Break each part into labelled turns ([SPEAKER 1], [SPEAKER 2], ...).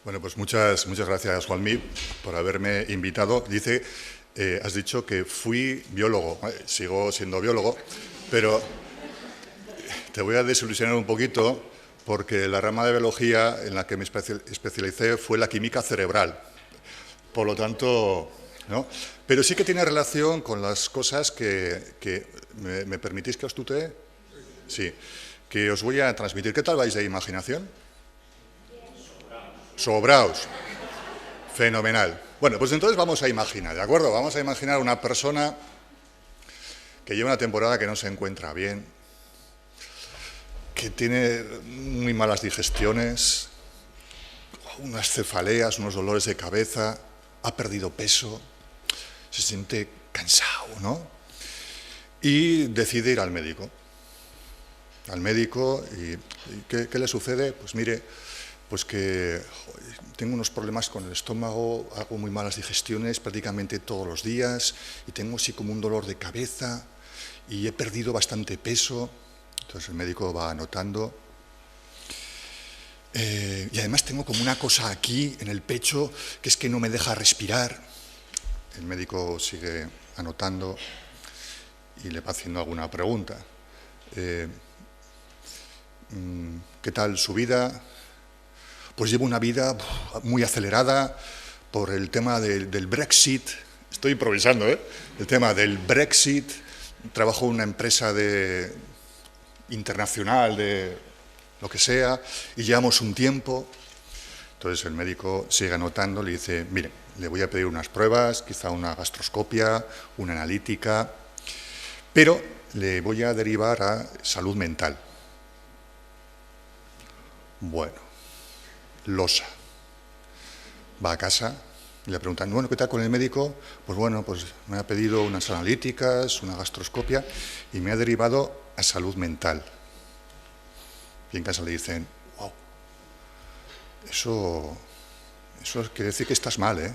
[SPEAKER 1] Bueno, pues muchas gracias, Juanmi, por haberme invitado. Has dicho que fui biólogo. Sigo siendo biólogo, pero te voy a desilusionar un poquito porque la rama de biología en la que me especialicé fue la química cerebral. Por lo tanto, ¿no? Pero sí que tiene relación con las cosas que ¿me permitís que os tutee? Sí, que os voy a transmitir. ¿Qué tal vais de imaginación? Sobraos. Fenomenal. Bueno, pues entonces vamos a imaginar, ¿de acuerdo? Vamos a imaginar una persona que lleva una temporada que no se encuentra bien, que tiene muy malas digestiones, unas cefaleas, unos dolores de cabeza, ha perdido peso, se siente cansado, ¿no? Y decide ir al médico. ¿Y qué le sucede? Pues mire, pues que tengo unos problemas con el estómago, hago muy malas digestiones prácticamente todos los días y tengo así como un dolor de cabeza y he perdido bastante peso. Entonces el médico va anotando. Y además tengo como una cosa aquí en el pecho que es que no me deja respirar. El médico sigue anotando y le va haciendo alguna pregunta. ¿Qué tal su vida? Pues llevo una vida muy acelerada por el tema del Brexit. Estoy improvisando, ¿eh? El tema del Brexit. Trabajo en una empresa internacional de lo que sea y llevamos un tiempo. Entonces el médico sigue anotando, le dice, mire, le voy a pedir unas pruebas, quizá una gastroscopia, una analítica, pero le voy a derivar a salud mental. Bueno, losa. Va a casa y le preguntan, bueno, ¿qué tal con el médico? Pues bueno, pues me ha pedido unas analíticas, una gastroscopia y me ha derivado a salud mental. Y en casa le dicen, wow, eso quiere decir que estás mal, ¿eh?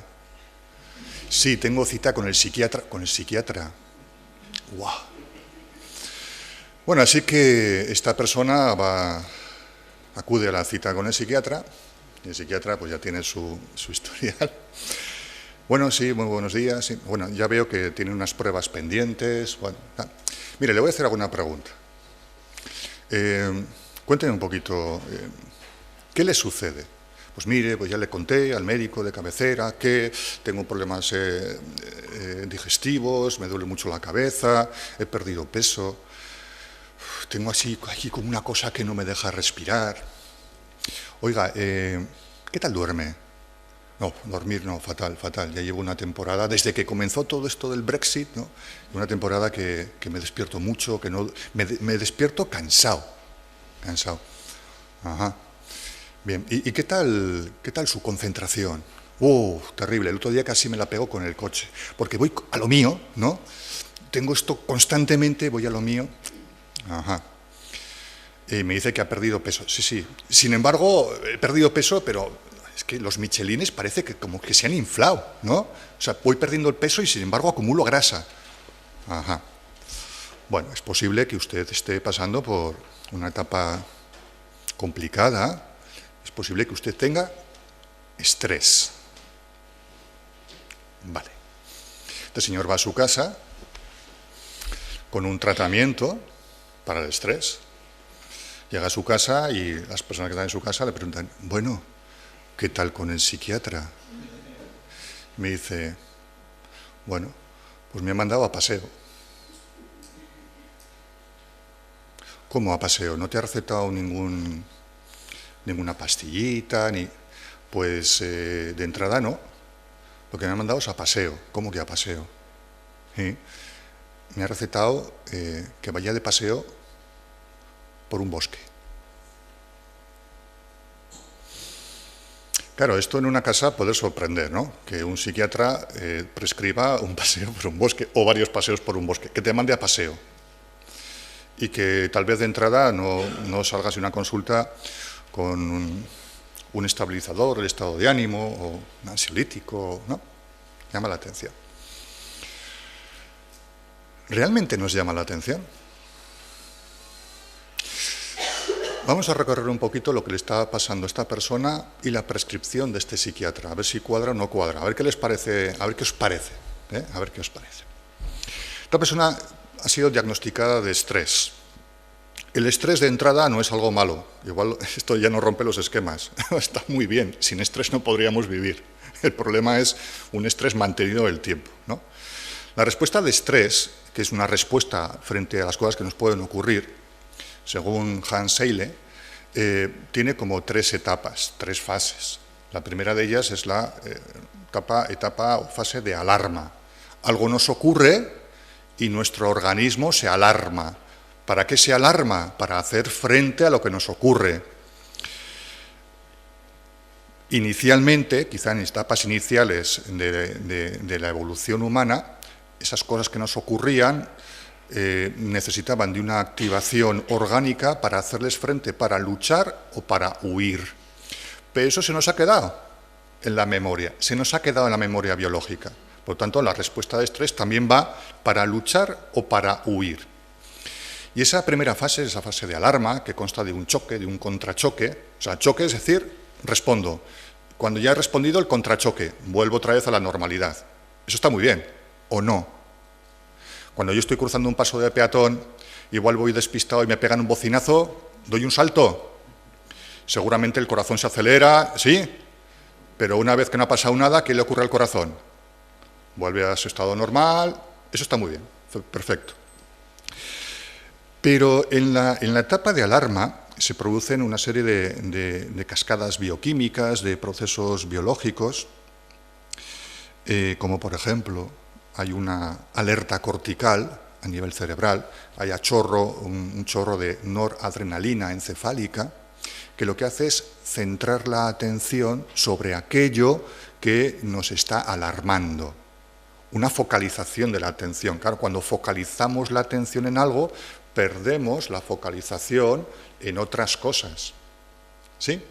[SPEAKER 1] Sí, tengo cita con el psiquiatra. ¿Con el psiquiatra? Wow. Bueno, así que esta persona acude a la cita con el psiquiatra. Y el psiquiatra pues ya tiene su historial. Bueno, sí, muy buenos días. Sí. Bueno, ya veo que tiene unas pruebas pendientes. Bueno, mire, le voy a hacer alguna pregunta. Cuénteme un poquito, ¿qué le sucede? Pues mire, pues ya le conté al médico de cabecera que tengo problemas digestivos, me duele mucho la cabeza, he perdido peso, tengo así aquí como una cosa que no me deja respirar. Oiga, ¿qué tal duerme? No, dormir no, fatal. Ya llevo una temporada, desde que comenzó todo esto del Brexit, ¿no? Una temporada que me despierto mucho, que no, me despierto cansado. Ajá. Bien, ¿y qué tal su concentración? Terrible, el otro día casi me la pego con el coche, porque voy a lo mío, ¿no? Tengo esto constantemente, voy a lo mío. Ajá. Y me dice que ha perdido peso. Sí. Sin embargo, he perdido peso, pero es que los michelines parece que como que se han inflado, ¿no? O sea, voy perdiendo el peso y sin embargo acumulo grasa. Ajá. Bueno, es posible que usted esté pasando por una etapa complicada. Es posible que usted tenga estrés. Vale. Este señor va a su casa con un tratamiento para el estrés. Llega a su casa y las personas que están en su casa le preguntan, bueno, ¿qué tal con el psiquiatra? Me dice, bueno, pues me ha mandado a paseo. ¿Cómo a paseo? ¿No te ha recetado ninguna pastillita? Pues de entrada no. Lo que me ha mandado es a paseo. ¿Cómo que a paseo? ¿Sí? Me ha recetado que vaya de paseo por un bosque. Claro, esto en una casa puede sorprender, ¿no? Que un psiquiatra prescriba un paseo por un bosque o varios paseos por un bosque, que te mande a paseo. Y que tal vez de entrada no salgas de una consulta con un estabilizador, el estado de ánimo o un ansiolítico, ¿no? Llama la atención. ¿Realmente nos llama la atención? Vamos a recorrer un poquito lo que le está pasando a esta persona y la prescripción de este psiquiatra, a ver si cuadra o no cuadra, a ver qué les parece, a ver qué os parece, a ver qué os parece. Esta persona ha sido diagnosticada de estrés. El estrés de entrada no es algo malo, igual esto ya no rompe los esquemas, está muy bien, sin estrés no podríamos vivir. El problema es un estrés mantenido en el tiempo, ¿no? La respuesta de estrés, que es una respuesta frente a las cosas que nos pueden ocurrir, según Hans Seyle, tiene como 3 etapas, 3 fases. La primera de ellas es la etapa o fase de alarma. Algo nos ocurre y nuestro organismo se alarma. ¿Para qué se alarma? Para hacer frente a lo que nos ocurre. Inicialmente, quizá en etapas iniciales de la evolución humana, esas cosas que nos ocurrían necesitaban de una activación orgánica para hacerles frente, para luchar o para huir. Pero eso se nos ha quedado en la memoria, se nos ha quedado en la memoria biológica. Por lo tanto, la respuesta de estrés también va para luchar o para huir. Y esa primera fase, esa fase de alarma, que consta de un choque, de un contrachoque, o sea, choque es decir, respondo. Cuando ya he respondido, el contrachoque, vuelvo otra vez a la normalidad. Eso está muy bien, ¿o no? Cuando yo estoy cruzando un paso de peatón, igual voy despistado y me pegan un bocinazo, doy un salto. Seguramente el corazón se acelera, sí, pero una vez que no ha pasado nada, ¿qué le ocurre al corazón? Vuelve a su estado normal, eso está muy bien, perfecto. Pero en la etapa de alarma se producen una serie de cascadas bioquímicas, de procesos biológicos, como por ejemplo, hay una alerta cortical a nivel cerebral, hay un chorro de noradrenalina encefálica, que lo que hace es centrar la atención sobre aquello que nos está alarmando. Una focalización de la atención. Claro, cuando focalizamos la atención en algo, perdemos la focalización en otras cosas. ¿Sí?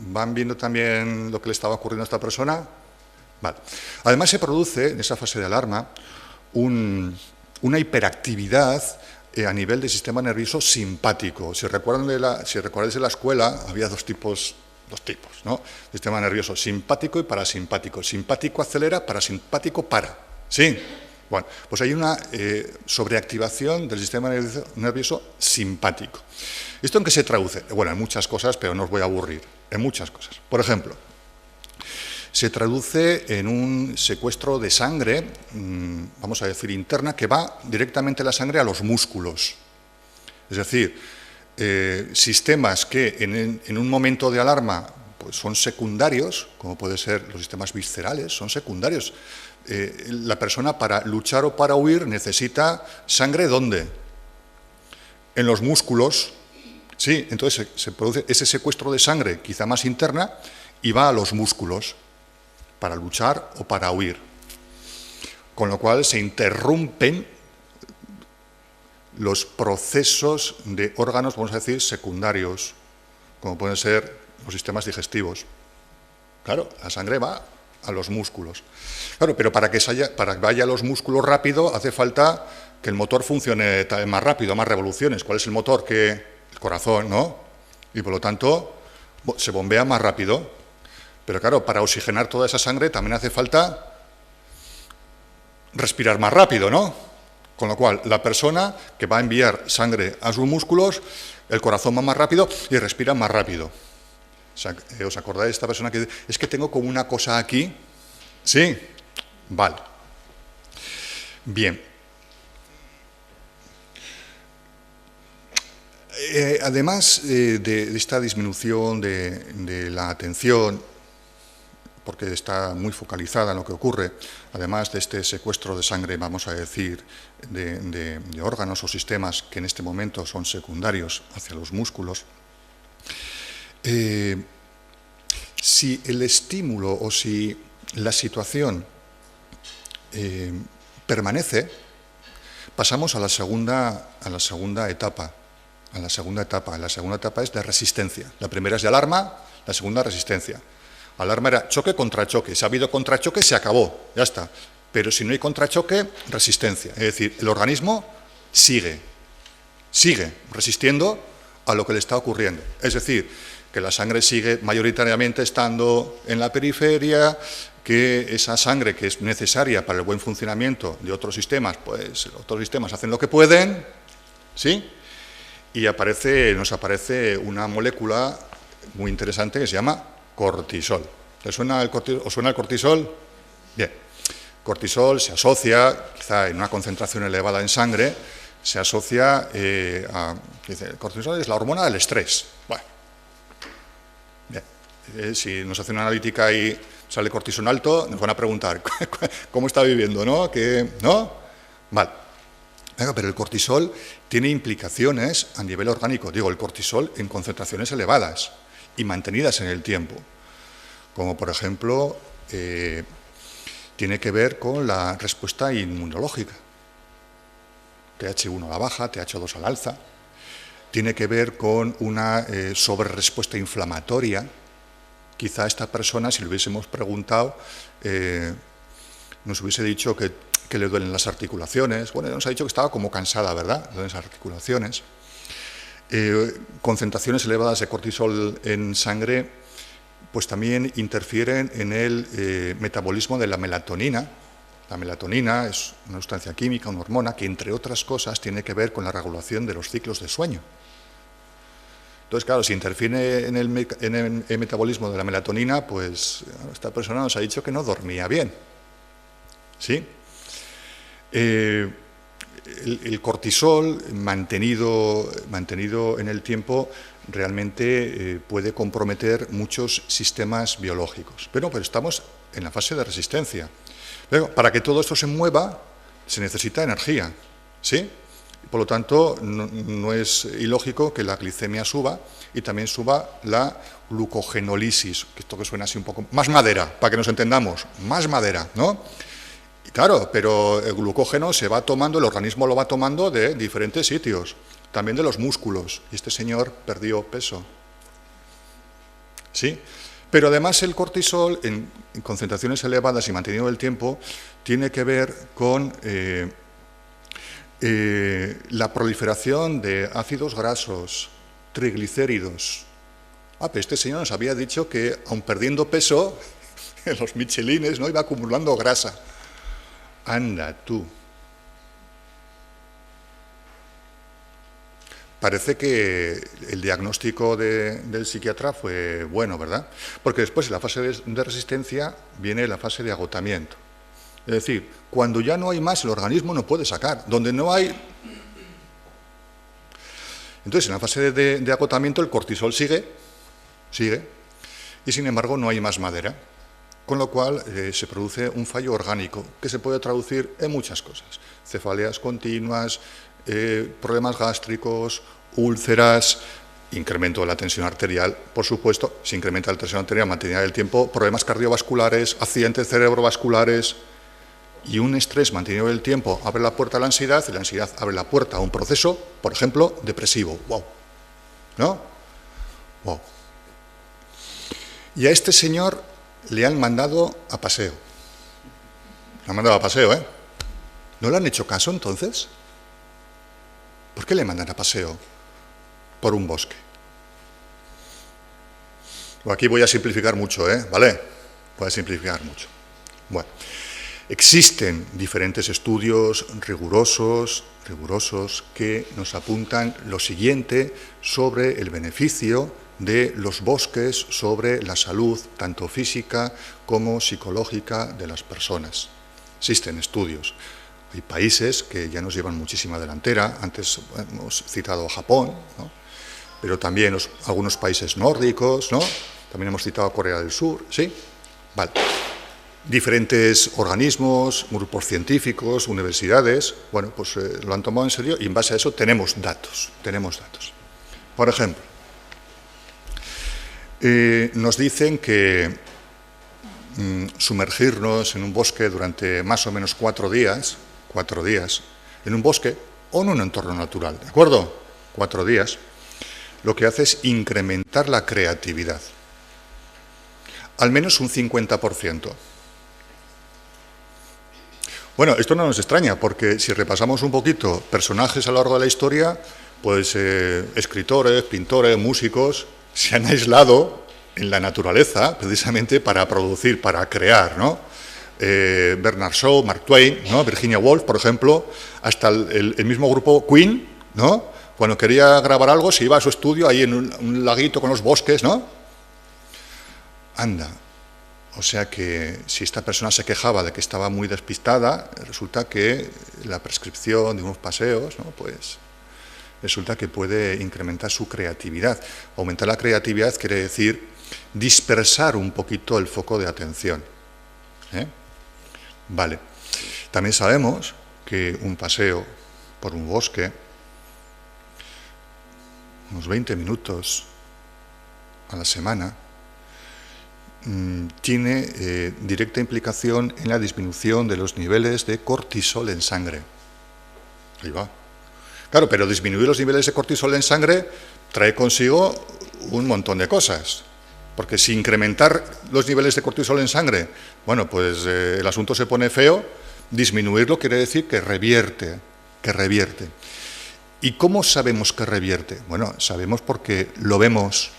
[SPEAKER 1] ¿Van viendo también lo que le estaba ocurriendo a esta persona? Vale. Además se produce, en esa fase de alarma, una hiperactividad a nivel del sistema nervioso simpático. Si recordáis de la escuela, había dos tipos, ¿no? Sistema nervioso simpático y parasimpático. Simpático acelera, parasimpático para. ¿Sí? Bueno, pues hay una sobreactivación del sistema nervioso simpático. ¿Esto en qué se traduce? Bueno, en muchas cosas, pero no os voy a aburrir. En muchas cosas. Por ejemplo, se traduce en un secuestro de sangre, vamos a decir interna, que va directamente la sangre a los músculos. Es decir, sistemas que en un momento de alarma pues son secundarios, como pueden ser los sistemas viscerales, son secundarios. La persona para luchar o para huir necesita sangre, ¿dónde? En los músculos. Sí, entonces se produce ese secuestro de sangre, quizá más interna, y va a los músculos para luchar o para huir. Con lo cual se interrumpen los procesos de órganos, vamos a decir, secundarios, como pueden ser los sistemas digestivos. Claro, la sangre va a los músculos. Claro, pero para que vaya a los músculos rápido, hace falta que el motor funcione más rápido, más revoluciones. ¿Cuál es el motor? El corazón, ¿no? Y por lo tanto, se bombea más rápido. Pero claro, para oxigenar toda esa sangre también hace falta respirar más rápido, ¿no? Con lo cual, la persona que va a enviar sangre a sus músculos, el corazón va más rápido y respira más rápido. ¿Os acordáis de esta persona que dice, es que tengo como una cosa aquí? ¿Sí? Vale. Bien. Además de esta disminución de la atención, porque está muy focalizada en lo que ocurre, además de este secuestro de sangre, vamos a decir, de órganos o sistemas que en este momento son secundarios hacia los músculos, si el estímulo o si la situación permanece, pasamos a la segunda etapa. La segunda etapa es de resistencia. La primera es de alarma, la segunda resistencia. Alarma era choque contra choque. Si ha habido contrachoque, se acabó, ya está. Pero si no hay contrachoque, resistencia. Es decir, el organismo sigue resistiendo a lo que le está ocurriendo. Es decir, que la sangre sigue mayoritariamente estando en la periferia, que esa sangre que es necesaria para el buen funcionamiento de otros sistemas, pues otros sistemas hacen lo que pueden, ¿sí? Y nos aparece una molécula muy interesante que se llama cortisol. ¿Os suena el cortisol? Bien. Cortisol se asocia, quizá en una concentración elevada en sangre, se asocia dice, el cortisol es la hormona del estrés. Bueno, bien. Si nos hace una analítica y sale cortisol alto, nos van a preguntar cómo está viviendo, ¿no? ¿No? Vale. Pero el cortisol tiene implicaciones a nivel orgánico. Digo, el cortisol en concentraciones elevadas y mantenidas en el tiempo. Como por ejemplo, tiene que ver con la respuesta inmunológica. TH1 a la baja, TH2 al alza. Tiene que ver con una sobrerespuesta inflamatoria. Quizá a esta persona, si le hubiésemos preguntado, nos hubiese dicho que le duelen las articulaciones. Bueno, nos ha dicho que estaba como cansada, ¿verdad? Le duelen las articulaciones. Concentraciones elevadas de cortisol en sangre pues también interfieren en el metabolismo de la melatonina. La melatonina es una sustancia química, una hormona, que entre otras cosas tiene que ver con la regulación de los ciclos de sueño. Entonces, claro, si interfiere en el metabolismo de la melatonina, pues esta persona nos ha dicho que no dormía bien. ¿Sí? El cortisol mantenido en el tiempo realmente puede comprometer muchos sistemas biológicos. Pero estamos en la fase de resistencia. Pero para que todo esto se mueva, se necesita energía, ¿sí? Por lo tanto, no es ilógico que la glicemia suba y también suba la glucogenólisis, que esto que suena así un poco... Más madera, para que nos entendamos, más madera, ¿no? Y claro, pero el glucógeno se va tomando, el organismo lo va tomando de diferentes sitios, también de los músculos, y este señor perdió peso. ¿Sí? Pero además el cortisol, en concentraciones elevadas y mantenido el tiempo, tiene que ver con la proliferación de ácidos grasos, triglicéridos. Pero este señor nos había dicho que, aun perdiendo peso, en los michelines, ¿no?, iba acumulando grasa. Anda tú. Parece que el diagnóstico del psiquiatra fue bueno, ¿verdad? Porque después, en la fase de resistencia, viene la fase de agotamiento. Es decir, cuando ya no hay más, el organismo no puede sacar. Donde no hay... Entonces, en la fase de agotamiento, el cortisol sigue, y sin embargo no hay más madera. Con lo cual se produce un fallo orgánico, que se puede traducir en muchas cosas. Cefaleas continuas, problemas gástricos, úlceras, incremento de la tensión arterial, por supuesto, se incrementa la tensión arterial, mantenida el tiempo, problemas cardiovasculares, accidentes cerebrovasculares, y un estrés mantenido el tiempo abre la puerta a la ansiedad, y la ansiedad abre la puerta a un proceso, por ejemplo, depresivo. ¡Wow! ¿No? ¡Wow! Y a este señor le han mandado a paseo. Le han mandado a paseo, ¿eh? ¿No le han hecho caso, entonces? ¿Por qué le mandan a paseo por un bosque? Aquí voy a simplificar mucho, ¿vale? Voy a simplificar mucho. Bueno, existen diferentes estudios rigurosos que nos apuntan lo siguiente sobre el beneficio de los bosques sobre la salud, tanto física como psicológica de las personas. Existen estudios. Hay países que ya nos llevan muchísima delantera. Antes hemos citado a Japón, ¿no? Pero también algunos países nórdicos, ¿no? También hemos citado a Corea del Sur, ¿sí? Vale. Diferentes organismos, grupos científicos, universidades, bueno, pues lo han tomado en serio y en base a eso tenemos datos. Por ejemplo, nos dicen que sumergirnos en un bosque durante más o menos 4 días, en un bosque o en un entorno natural, ¿de acuerdo? 4 días, lo que hace es incrementar la creatividad, al menos un 50%. Bueno, esto no nos extraña, porque si repasamos un poquito personajes a lo largo de la historia, Pues escritores, pintores, músicos se han aislado en la naturaleza precisamente para producir, para crear, ¿no? Bernard Shaw, Mark Twain, ¿no? Virginia Woolf, por ejemplo, hasta el mismo grupo Queen, ¿no? Cuando quería grabar algo se iba a su estudio ahí en un laguito con los bosques, ¿no? Anda. O sea que si esta persona se quejaba de que estaba muy despistada, resulta que la prescripción de unos paseos, ¿no? Pues resulta que puede incrementar su creatividad. Aumentar la creatividad quiere decir dispersar un poquito el foco de atención. Vale. También sabemos que un paseo por un bosque, unos 20 minutos a la semana, tiene directa implicación en la disminución de los niveles de cortisol en sangre. Ahí va. Claro, pero disminuir los niveles de cortisol en sangre trae consigo un montón de cosas. Porque si incrementar los niveles de cortisol en sangre, bueno, pues el asunto se pone feo, disminuirlo quiere decir que revierte, ¿Y cómo sabemos que revierte? Bueno, sabemos porque lo vemos.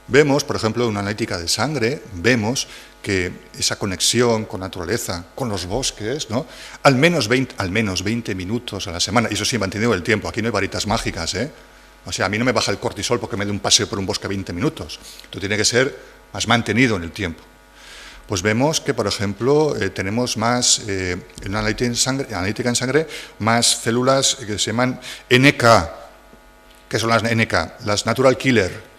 [SPEAKER 1] Vemos, por ejemplo, en una analítica de sangre, vemos que esa conexión con la naturaleza, con los bosques, ¿no? al menos 20 minutos a la semana, y eso sí, mantenido el tiempo, aquí no hay varitas mágicas, O sea, a mí no me baja el cortisol porque me dé un paseo por un bosque 20 minutos, esto tiene que ser más mantenido en el tiempo. Pues vemos que, por ejemplo, tenemos más, en una analítica en sangre, más células que se llaman NK. ¿Qué son las NK? Las Natural Killer,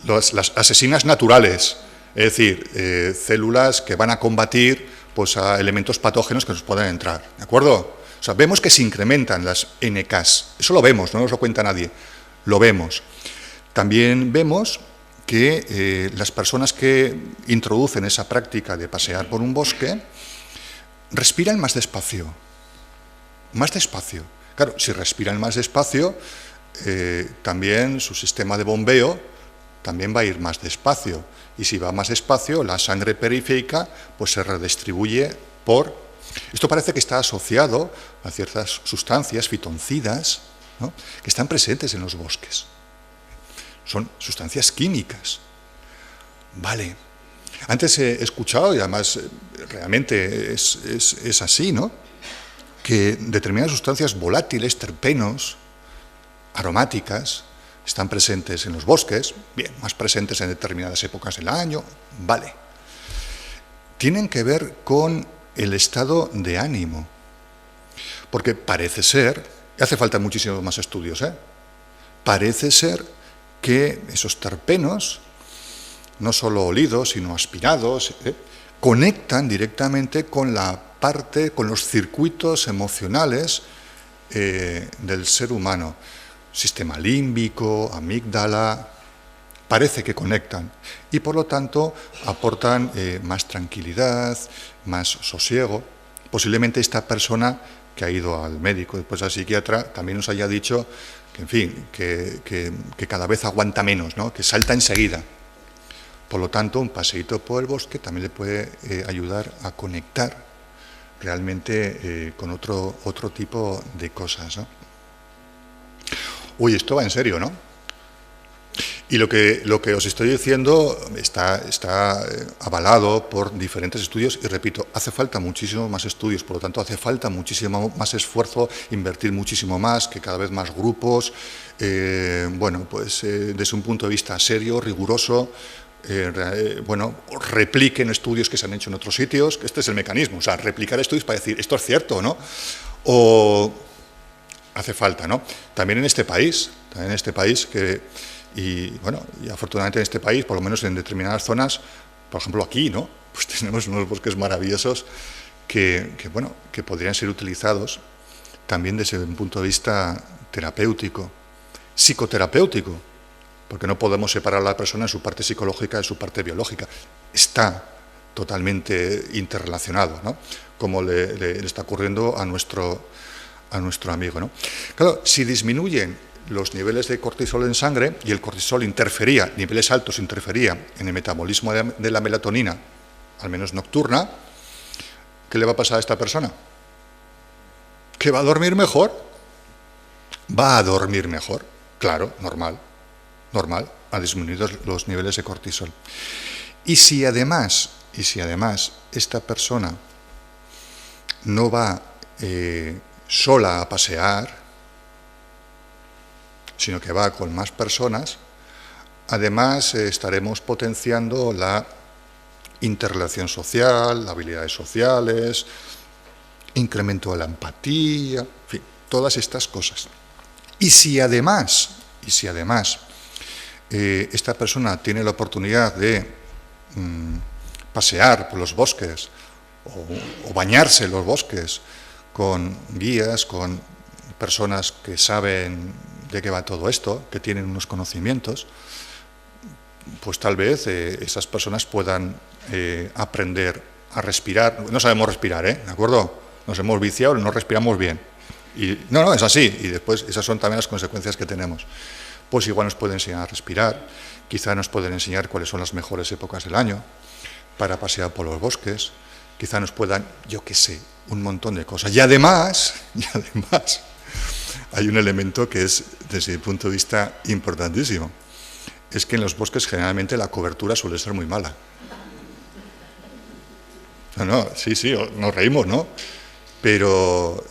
[SPEAKER 1] las asesinas naturales, es decir, células que van a combatir pues, a elementos patógenos que nos puedan entrar, ¿de acuerdo? O sea, vemos que se incrementan las NKs, eso lo vemos, no nos lo cuenta nadie, lo vemos. También vemos que las personas que introducen esa práctica de pasear por un bosque respiran más despacio, más despacio. Claro, si respiran más despacio, también su sistema de bombeo también va a ir más despacio. Y si va más despacio, la sangre periférica pues se redistribuye por... Esto parece que está asociado a ciertas sustancias fitoncidas, ¿no? que están presentes en los bosques. Son sustancias químicas. Vale. Antes he escuchado, y además realmente es así, ¿no? que determinadas sustancias volátiles, terpenos, aromáticas, están presentes en los bosques, bien, más presentes en determinadas épocas del año, vale. Tienen que ver con el estado de ánimo, porque parece ser, y hace falta muchísimos más estudios, parece ser que esos terpenos, no solo olidos, sino aspirados, conectan directamente con la parte, con los circuitos emocionales del ser humano. Sistema límbico, amígdala, parece que conectan y por lo tanto aportan más tranquilidad, más sosiego. Posiblemente esta persona que ha ido al médico y después al psiquiatra también nos haya dicho que, en fin, que cada vez aguanta menos, ¿no? que salta enseguida. Por lo tanto, un paseíto por el bosque también le puede ayudar a conectar realmente con otro tipo de cosas, ¿no? Uy, esto va en serio, ¿no? Y lo que os estoy diciendo está avalado por diferentes estudios y, repito, hace falta muchísimos más estudios, por lo tanto, hace falta muchísimo más esfuerzo, invertir muchísimo más, que cada vez más grupos, bueno, pues desde un punto de vista serio, riguroso, bueno, repliquen estudios que se han hecho en otros sitios, que este es el mecanismo, o sea, replicar estudios para decir, esto es cierto, ¿no? O... hace falta, ¿no? También en este país y afortunadamente en este país, por lo menos en determinadas zonas, por ejemplo aquí, ¿no? Pues tenemos unos bosques maravillosos que podrían ser utilizados también desde un punto de vista terapéutico, psicoterapéutico, porque no podemos separar a la persona en su parte psicológica de su parte biológica. Está totalmente interrelacionado, ¿no? Como le está ocurriendo a nuestro amigo, ¿no? Claro, si disminuyen los niveles de cortisol en sangre y el cortisol interfería, niveles altos interfería en el metabolismo de la melatonina, al menos nocturna, ¿qué le va a pasar a esta persona? ¿Que va a dormir mejor? va a dormir mejor, claro, normal, a disminuir los niveles de cortisol. Y si además esta persona no va sola a pasear, sino que va con más personas, además estaremos potenciando la interrelación social, las habilidades sociales, incremento de la empatía, en fin, todas estas cosas. Y si además esta persona tiene la oportunidad de pasear por los bosques o bañarse en los bosques con guías, con personas que saben de qué va todo esto, que tienen unos conocimientos, pues tal vez esas personas puedan aprender a respirar. No sabemos respirar, ¿de acuerdo? Nos hemos viciado, no respiramos bien. Y no, es así. Y después esas son también las consecuencias que tenemos. Pues igual nos pueden enseñar a respirar, quizá nos pueden enseñar cuáles son las mejores épocas del año para pasear por los bosques, quizá nos puedan, yo qué sé, un montón de cosas. Y además, hay un elemento que es, desde mi punto de vista, importantísimo. Es que en los bosques generalmente la cobertura suele ser muy mala. Sí, nos reímos, ¿no? Pero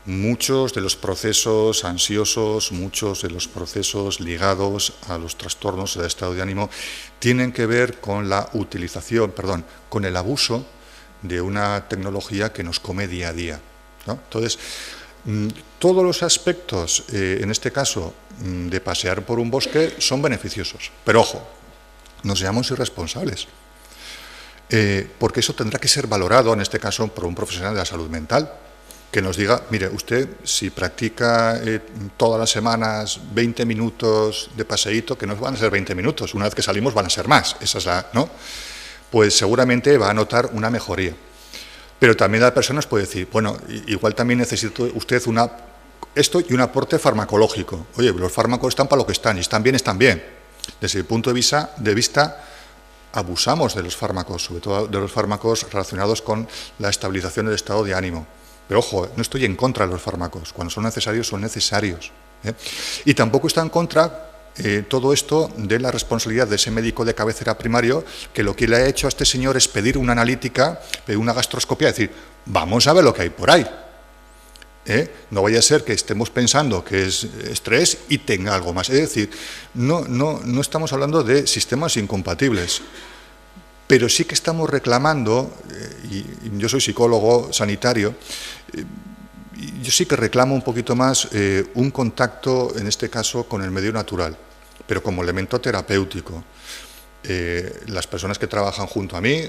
[SPEAKER 1] muchos de los procesos ansiosos, muchos de los procesos ligados a los trastornos del estado de ánimo tienen que ver con la utilización, con el abuso de una tecnología que nos come día a día, ¿no? Entonces, todos los aspectos, en este caso, de pasear por un bosque son beneficiosos. Pero ojo, no seamos irresponsables. Porque eso tendrá que ser valorado, en este caso, por un profesional de la salud mental, que nos diga, mire, usted si practica todas las semanas 20 minutos de paseíto, que no van a ser 20 minutos, una vez que salimos van a ser más, esa es ¿no? Pues seguramente va a notar una mejoría. Pero también la persona nos puede decir, bueno, igual también necesita usted esto y un aporte farmacológico. Oye, los fármacos están para lo que están, y están bien. Desde el punto de vista abusamos de los fármacos, sobre todo de los fármacos relacionados con la estabilización del estado de ánimo. Pero ojo, no estoy en contra de los fármacos. Cuando son necesarios, son necesarios. Y tampoco está en contra todo esto de la responsabilidad de ese médico de cabecera primario que lo que le ha hecho a este señor es pedir una analítica, pedir una gastroscopia, decir, vamos a ver lo que hay por ahí. No vaya a ser que estemos pensando que es estrés y tenga algo más. Es decir, no estamos hablando de sistemas incompatibles, pero sí que estamos reclamando, y yo soy psicólogo sanitario, yo sí que reclamo un poquito más un contacto, en este caso, con el medio natural, pero como elemento terapéutico. Las personas que trabajan junto a mí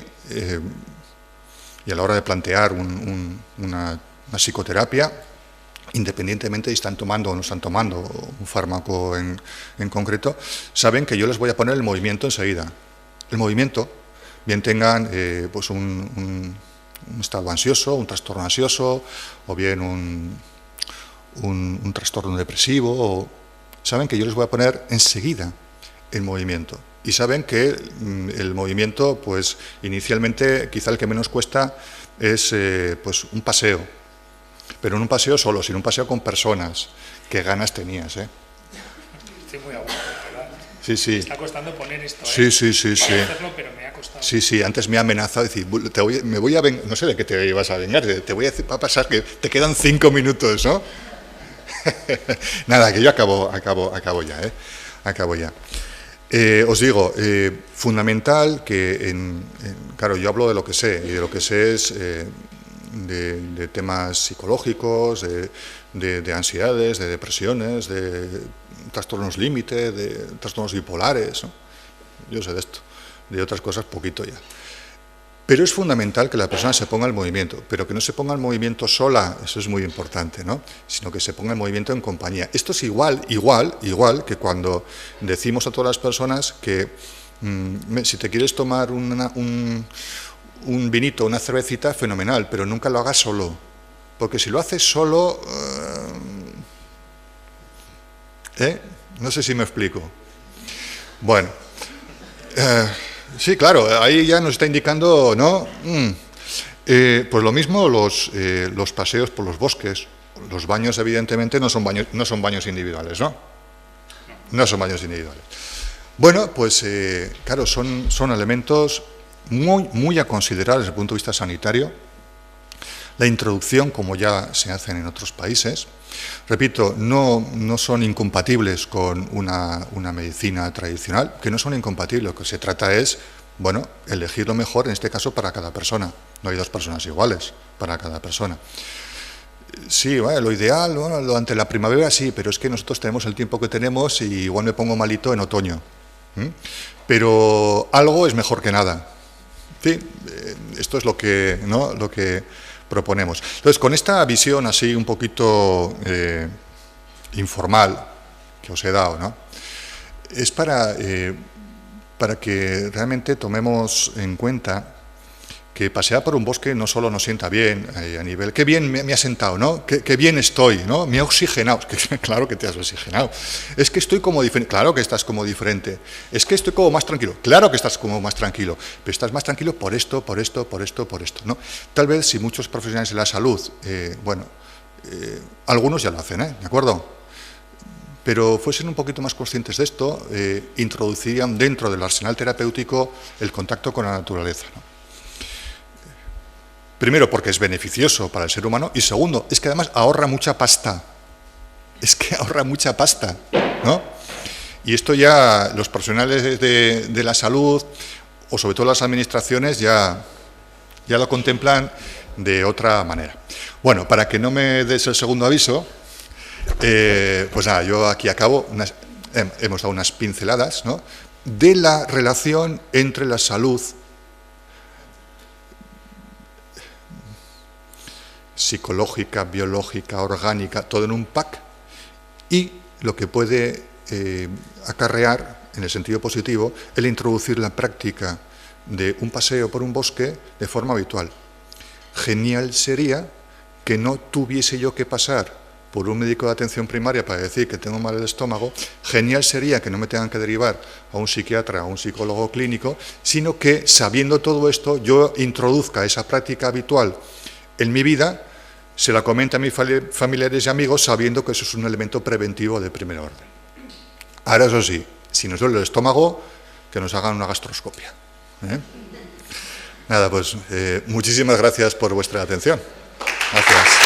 [SPEAKER 1] y a la hora de plantear una psicoterapia, independientemente si están tomando o no están tomando un fármaco en concreto, saben que yo les voy a poner el movimiento enseguida. El movimiento, bien tengan pues un estado ansioso, un trastorno ansioso, o bien un trastorno depresivo, saben que yo les voy a poner enseguida el movimiento. Y saben que el movimiento, pues inicialmente quizá el que menos cuesta es pues un paseo, pero no un paseo solo, sino un paseo con personas. Qué ganas tenías, ¿eh?
[SPEAKER 2] Estoy muy a gusto, ¿verdad?
[SPEAKER 1] Sí.
[SPEAKER 2] Me está costando poner esto,
[SPEAKER 1] Sí.
[SPEAKER 2] hacerlo, pero me ha costado.
[SPEAKER 1] Sí, antes me ha amenazado, decir, me voy a vengar, no sé de qué te ibas a vengar, te voy a pasar que te quedan 5 minutos, ¿no? Nada, que yo acabo ya, ¿eh? Acabo ya. Os digo, fundamental que, claro, yo hablo de lo que sé, y de lo que sé es de temas psicológicos, de ansiedades, de depresiones, de trastornos límite, de trastornos bipolares, ¿no? Yo sé de esto, de otras cosas poquito ya. Pero es fundamental que la persona se ponga en movimiento, pero que no se ponga en movimiento sola, eso es muy importante, ¿no? Sino que se ponga en movimiento en compañía. Esto es igual que cuando decimos a todas las personas que si te quieres tomar un vinito, una cervecita, fenomenal, pero nunca lo hagas solo, porque si lo haces solo, no sé si me explico. Bueno, sí, claro, ahí ya nos está indicando, ¿no? Pues lo mismo los paseos por los bosques, los baños, evidentemente, no son baños individuales, ¿no? No son baños individuales. Bueno, pues, claro, son elementos muy a considerar desde el punto de vista sanitario. La introducción, como ya se hacen en otros países, repito, no son incompatibles con una medicina tradicional, que no son incompatibles, lo que se trata es, bueno, elegir lo mejor, en este caso, para cada persona. No hay dos personas iguales para cada persona. Sí, bueno, lo ideal, bueno, durante la primavera sí, pero es que nosotros tenemos el tiempo que tenemos y igual me pongo malito en otoño. Pero algo es mejor que nada. Sí, esto es lo que proponemos. Entonces, con esta visión así un poquito informal que os he dado, ¿no? Es para que realmente tomemos en cuenta que pasear por un bosque no solo nos sienta bien a nivel, qué bien me ha sentado, ¿no? Qué bien estoy, ¿no? Me ha oxigenado. Claro que te has oxigenado. Es que estoy como diferente. Claro que estás como diferente. Es que estoy como más tranquilo. Claro que estás como más tranquilo. Pero estás más tranquilo por esto, ¿no? Tal vez si muchos profesionales de la salud, algunos ya lo hacen, ¿de acuerdo? Pero fuesen un poquito más conscientes de esto, introducirían dentro del arsenal terapéutico el contacto con la naturaleza, ¿no? Primero, porque es beneficioso para el ser humano, y segundo, es que además ahorra mucha pasta. Es que ahorra mucha pasta, ¿no? Y esto ya los profesionales de la salud, o sobre todo las administraciones, ya lo contemplan de otra manera. Bueno, para que no me des el segundo aviso, pues nada, yo aquí acabo. Hemos dado unas pinceladas, ¿no?, de la relación entre la salud psicológica, biológica, orgánica, todo en un pack, y lo que puede acarrear, en el sentido positivo, el introducir la práctica de un paseo por un bosque de forma habitual. Genial sería que no tuviese yo que pasar por un médico de atención primaria para decir que tengo mal el estómago. Genial sería que no me tengan que derivar a un psiquiatra o a un psicólogo clínico, sino que, sabiendo todo esto, yo introduzca esa práctica habitual en mi vida, se la comenta a mis familiares y amigos, sabiendo que eso es un elemento preventivo de primer orden. Ahora, eso sí, si nos duele el estómago, que nos hagan una gastroscopia. Nada, pues muchísimas gracias por vuestra atención. Gracias.